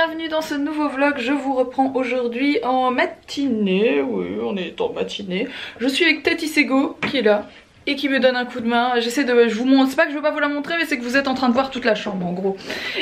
bienvenue dans ce nouveau vlog. Je vous reprends aujourd'hui en matinée. Oui, on est en matinée. Je suis avec Tati Sego qui est là et qui me donne un coup de main. J'essaie de... Je vous montre, c'est pas que je veux pas vous la montrer, mais c'est que vous êtes en train de voir toute la chambre en gros.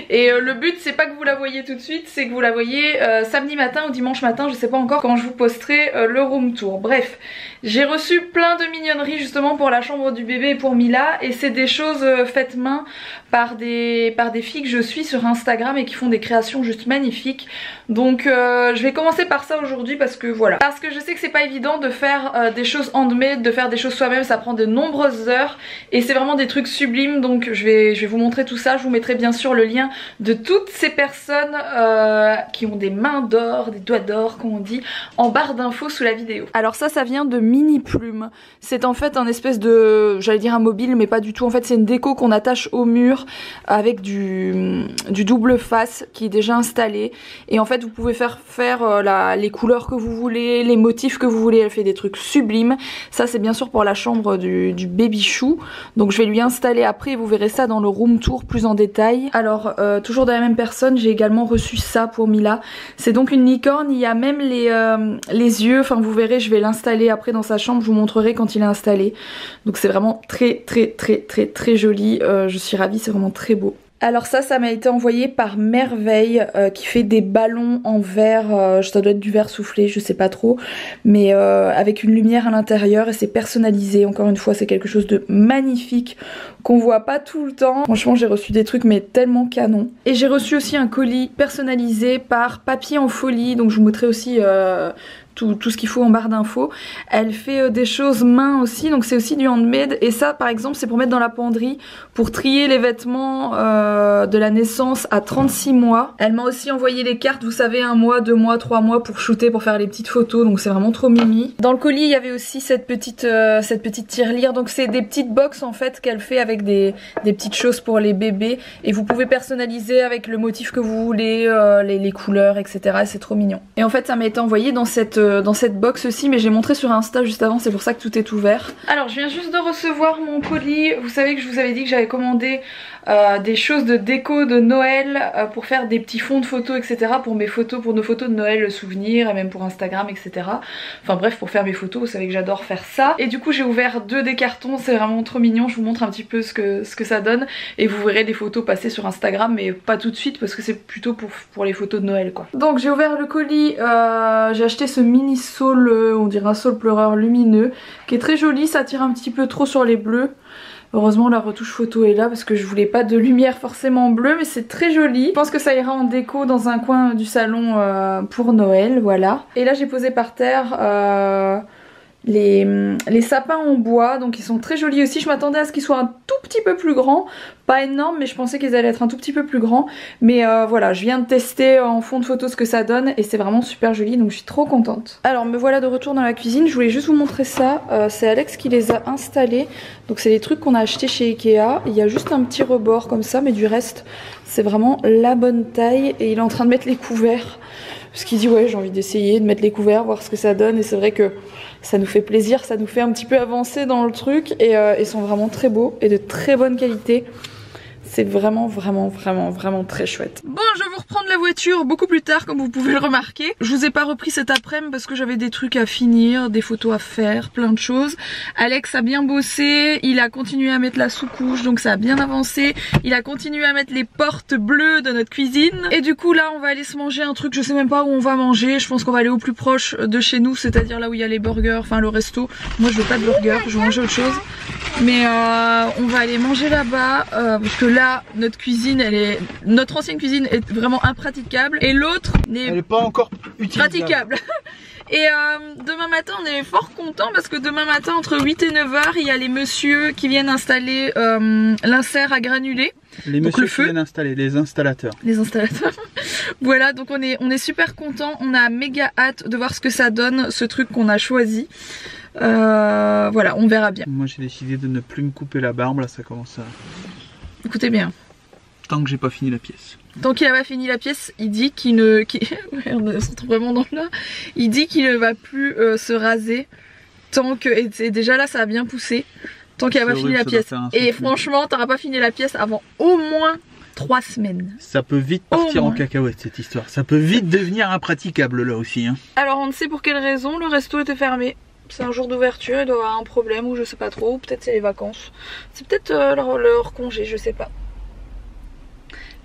Et le but c'est pas que vous la voyez tout de suite, c'est que vous la voyez samedi matin ou dimanche matin, je sais pas encore quand je vous posterai le room tour. Bref, j'ai reçu plein de mignonneries justement pour la chambre du bébé et pour Mila. Et c'est des choses faites main par des filles que je suis sur Instagram et qui font des créations juste magnifiques. Donc je vais commencer par ça aujourd'hui parce que voilà. Parce que je sais que c'est pas évident de faire des choses handmade, de faire des choses soi-même, ça prend de nombreuses heures et c'est vraiment des trucs sublimes. Donc je vais vous montrer tout ça. Je vous mettrai bien sûr le lien de toutes ces personnes qui ont des mains d'or, des doigts d'or comme on dit, en barre d'infos sous la vidéo. Alors ça vient de Mini Plume. C'est en fait un espèce de, j'allais dire un mobile mais pas du tout. En fait c'est une déco qu'on attache au mur avec du double face qui est déjà installé. Et en fait vous pouvez faire les couleurs que vous voulez, les motifs que vous voulez. Elle fait des trucs sublimes. Ça c'est bien sûr pour la chambre du baby chou. Donc je vais lui installer après, vous verrez ça dans le room tour plus en détail. Alors toujours de la même personne, j'ai également reçu ça pour Mila. C'est donc une licorne, il y a même les yeux, enfin vous verrez, je vais l'installer après dans sa chambre, je vous montrerai quand il est installé. Donc c'est vraiment très joli, je suis ravie, c'est vraiment très beau. Alors ça m'a été envoyé par Merveille qui fait des ballons en verre, ça doit être du verre soufflé, je sais pas trop, mais avec une lumière à l'intérieur et c'est personnalisé. Encore une fois c'est quelque chose de magnifique qu'on voit pas tout le temps. Franchement j'ai reçu des trucs mais tellement canon. Et j'ai reçu aussi un colis personnalisé par Papier en Folie, donc je vous mettrai aussi tout ce qu'il faut en barre d'infos. Elle fait des choses main aussi, donc c'est aussi du handmade. Et ça par exemple c'est pour mettre dans la penderie, pour trier les vêtements de la naissance à 36 mois. Elle m'a aussi envoyé les cartes, vous savez, 1 mois, 2 mois, 3 mois pour shooter, pour faire les petites photos, donc c'est vraiment trop mimi. Dans le colis il y avait aussi cette petite tirelire, donc c'est des petites box en fait qu'elle fait avec des petites choses pour les bébés. Et vous pouvez personnaliser avec le motif que vous voulez, les couleurs, etc. C'est trop mignon. Et en fait ça m'a été envoyé dans cette box aussi, mais j'ai montré sur Insta juste avant, c'est pour ça que tout est ouvert. Alors je viens juste de recevoir mon colis. Vous savez que je vous avais dit que j'avais commandé des choses de déco de Noël pour faire des petits fonds de photos, etc. pour mes photos, pour nos photos de Noël souvenir et même pour Instagram, etc. Enfin bref, pour faire mes photos, vous savez que j'adore faire ça. Et du coup j'ai ouvert 2 des cartons, c'est vraiment trop mignon. Je vous montre un petit peu ce que ça donne et vous verrez les photos passer sur Instagram, mais pas tout de suite parce que c'est plutôt pour les photos de Noël quoi. Donc j'ai ouvert le colis, j'ai acheté ce mini saule, on dirait un saule pleureur lumineux, qui est très joli, ça tire un petit peu trop sur les bleus. Heureusement la retouche photo est là parce que je voulais pas de lumière forcément bleue, mais c'est très joli. Je pense que ça ira en déco dans un coin du salon pour Noël, voilà. Et là j'ai posé par terre les sapins en bois, donc ils sont très jolis aussi. Je m'attendais à ce qu'ils soient un tout petit peu plus grands, pas énorme, mais je pensais qu'ils allaient être un tout petit peu plus grands. Mais voilà, je viens de tester en fond de photo ce que ça donne et c'est vraiment super joli, donc je suis trop contente. Alors me voilà de retour dans la cuisine, je voulais juste vous montrer ça. C'est Alex qui les a installés, donc c'est des trucs qu'on a achetés chez Ikea. Il y a juste un petit rebord comme ça, mais du reste c'est vraiment la bonne taille. Et il est en train de mettre les couverts parce qu'il dit ouais, j'ai envie d'essayer de mettre les couverts, voir ce que ça donne. Et c'est vrai que ça nous fait plaisir, ça nous fait un petit peu avancer dans le truc. Et ils sont vraiment très beaux et de très bonne qualité. C'est vraiment très chouette. Bon, je vais vous reprendre la voiture beaucoup plus tard, comme vous pouvez le remarquer. Je vous ai pas repris cet après-midi parce que j'avais des trucs à finir, des photos à faire, plein de choses. Alex a bien bossé, il a continué à mettre la sous-couche, donc ça a bien avancé. Il a continué à mettre les portes bleues de notre cuisine. Et du coup là, on va aller se manger un truc, je sais même pas où on va manger. Je pense qu'on va aller au plus proche de chez nous, c'est-à-dire là où il y a les burgers, enfin le resto. Moi je veux pas de burger, je veux manger autre chose. Mais on va aller manger là-bas parce que là notre cuisine, notre ancienne cuisine est vraiment impraticable et l'autre n'est pas encore praticable. Et demain matin on est fort content parce que demain matin entre 8 et 9 h il y a les messieurs qui viennent installer l'insert à granulés. Les messieurs qui viennent installer, les installateurs. Les installateurs. Voilà, donc on est super content, on a méga hâte de voir ce que ça donne, ce truc qu'on a choisi. Voilà, on verra bien. Moi j'ai décidé de ne plus me couper la barbe, là ça commence à... Écoutez bien. Tant que j'ai pas fini la pièce. Tant qu'il a pas fini la pièce, il dit qu'il ne... ouais, on se retrouve vraiment dans là. Il dit qu'il ne va plus se raser tant que... Et déjà là ça a bien poussé. Tant qu'il a pas fini la pièce. Et franchement, t'auras pas fini la pièce avant au moins 3 semaines. Ça peut vite partir en cacahuète cette histoire. Ça peut vite devenir impraticable là aussi. Hein. Alors on ne sait pour quelle raison, le resto était fermé. C'est un jour d'ouverture, il doit y avoir un problème ou je sais pas trop. Peut-être c'est les vacances. C'est peut-être leur congé, je sais pas.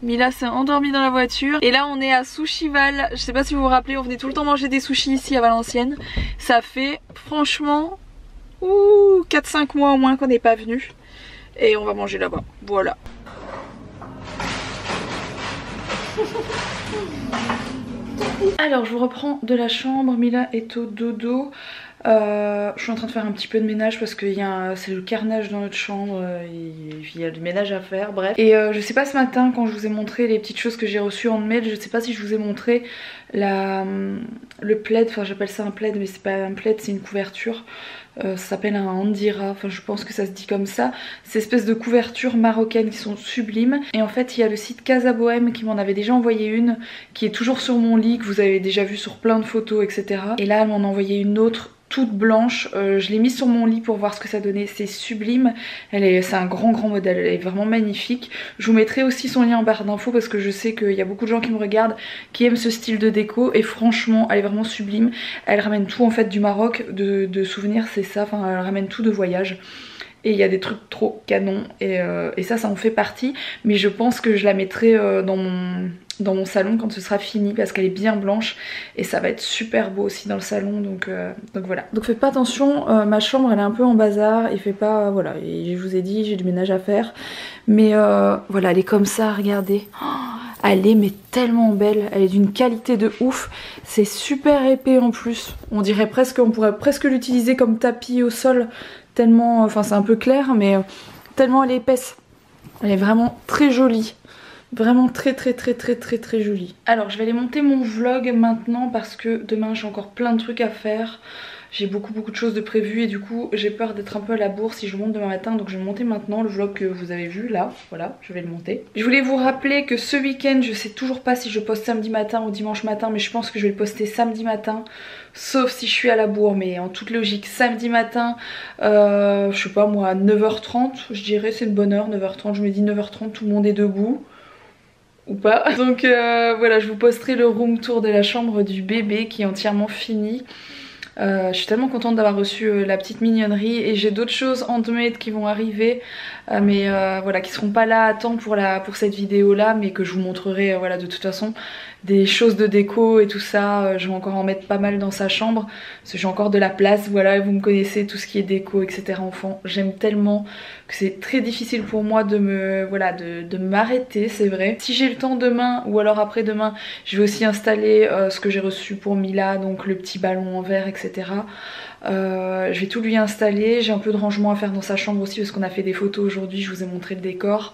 Mila s'est endormie dans la voiture. Et là on est à Sushival. Je sais pas si vous vous rappelez, on venait tout le temps manger des sushis ici à Valenciennes. Ça fait franchement 4-5 mois au moins qu'on n'est pas venu. Et on va manger là-bas. Voilà. Alors je vous reprends de la chambre. Mila est au dodo. Je suis en train de faire un petit peu de ménage parce que c'est le carnage dans notre chambre, il y a du ménage à faire, bref. Et je sais pas ce matin quand je vous ai montré les petites choses que j'ai reçues en mail, je sais pas si je vous ai montré le plaid, enfin j'appelle ça un plaid mais c'est pas un plaid, c'est une couverture. Ça s'appelle un Andira, enfin je pense que ça se dit comme ça. Ces espèces de couvertures marocaines qui sont sublimes. Et en fait il y a le site Casa Bohème qui m'en avait déjà envoyé une, qui est toujours sur mon lit, que vous avez déjà vu sur plein de photos, etc. Et là elle m'en a envoyé une autre toute blanche, je l'ai mise sur mon lit pour voir ce que ça donnait, c'est sublime, c'est un grand modèle, elle est vraiment magnifique. Je vous mettrai aussi son lien en barre d'infos parce que je sais qu'il y a beaucoup de gens qui me regardent qui aiment ce style de déco et franchement elle est vraiment sublime. Elle ramène tout en fait du Maroc, de souvenirs, c'est ça, enfin elle ramène tout de voyage. Et il y a des trucs trop canons et ça en fait partie, mais je pense que je la mettrai dans mon salon quand ce sera fini parce qu'elle est bien blanche et ça va être super beau aussi dans le salon, donc voilà. Donc faites pas attention, ma chambre elle est un peu en bazar, il fait pas, voilà, et je vous ai dit j'ai du ménage à faire, mais voilà, elle est comme ça, regardez. Elle est mais tellement belle, elle est d'une qualité de ouf, c'est super épais en plus, on pourrait presque l'utiliser comme tapis au sol, tellement, enfin c'est un peu clair mais tellement elle est épaisse. Elle est vraiment très jolie. Vraiment très jolie. Alors je vais aller monter mon vlog maintenant parce que demain j'ai encore plein de trucs à faire. J'ai beaucoup de choses de prévues et du coup j'ai peur d'être un peu à la bourre si je monte demain matin. Donc je vais monter maintenant le vlog que vous avez vu là. Voilà, je vais le monter. Je voulais vous rappeler que ce week-end je sais toujours pas si je poste samedi matin ou dimanche matin, mais je pense que je vais le poster samedi matin. Sauf si je suis à la bourre, mais en toute logique samedi matin, je sais pas moi à 9h30 je dirais, c'est une bonne heure, 9h30, je me dis 9h30 tout le monde est debout. Ou pas. Donc voilà, je vous posterai le room tour de la chambre du bébé qui est entièrement fini. Je suis tellement contente d'avoir reçu la petite mignonnerie et j'ai d'autres choses handmade qui vont arriver mais voilà, qui seront pas là à temps pour cette vidéo là, mais que je vous montrerai voilà, de toute façon. Des choses de déco et tout ça, je vais encore en mettre pas mal dans sa chambre parce que j'ai encore de la place, voilà, vous me connaissez, tout ce qui est déco etc enfant, j'aime tellement que c'est très difficile pour moi de m'arrêter, c'est vrai. Si j'ai le temps demain ou alors après demain, je vais aussi installer ce que j'ai reçu pour Mila, donc le petit ballon en verre etc. Je vais tout lui installer, j'ai un peu de rangement à faire dans sa chambre aussi parce qu'on a fait des photos aujourd'hui, je vous ai montré le décor.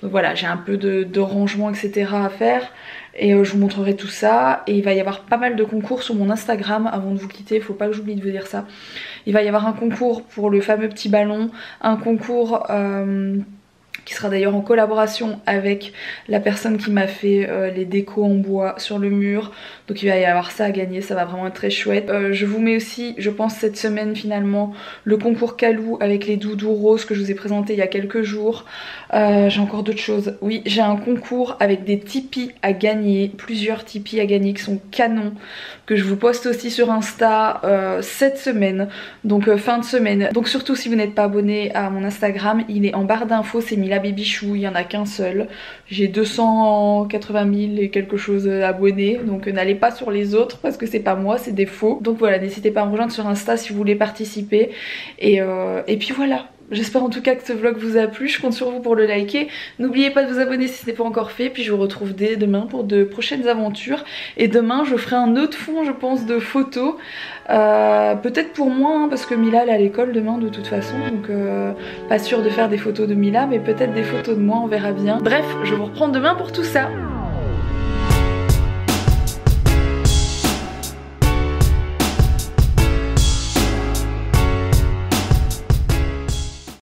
Donc voilà, j'ai un peu de rangement etc à faire. Et je vous montrerai tout ça. Et il va y avoir pas mal de concours sur mon Instagram avant de vous quitter, faut pas que j'oublie de vous dire ça. Il va y avoir un concours pour le fameux petit ballon, un concours qui sera d'ailleurs en collaboration avec la personne qui m'a fait les décos en bois sur le mur. Donc il va y avoir ça à gagner, ça va vraiment être très chouette. Je vous mets aussi, je pense cette semaine finalement, le concours Calou avec les doudous roses que je vous ai présenté il y a quelques jours. J'ai encore d'autres choses. Oui, j'ai un concours avec des Tipeee à gagner, plusieurs Tipeee à gagner qui sont canons, que je vous poste aussi sur Insta cette semaine, donc fin de semaine. Donc surtout si vous n'êtes pas abonné à mon Instagram, il est en barre d'infos, c'est Mila Babychou, il n'y en a qu'un seul. J'ai 280 000 et quelque chose d'abonnés, donc n'allez pas sur les autres parce que c'est pas moi, c'est des faux. Donc voilà, n'hésitez pas à me rejoindre sur Insta si vous voulez participer. Et puis voilà. J'espère en tout cas que ce vlog vous a plu, je compte sur vous pour le liker. N'oubliez pas de vous abonner si ce n'est pas encore fait, puis je vous retrouve dès demain pour de prochaines aventures. Et demain je ferai un autre fond je pense de photos, peut-être pour moi hein, parce que Mila elle est à l'école demain de toute façon, donc pas sûre de faire des photos de Mila, mais peut-être des photos de moi, on verra bien. Bref, je vous reprends demain pour tout ça.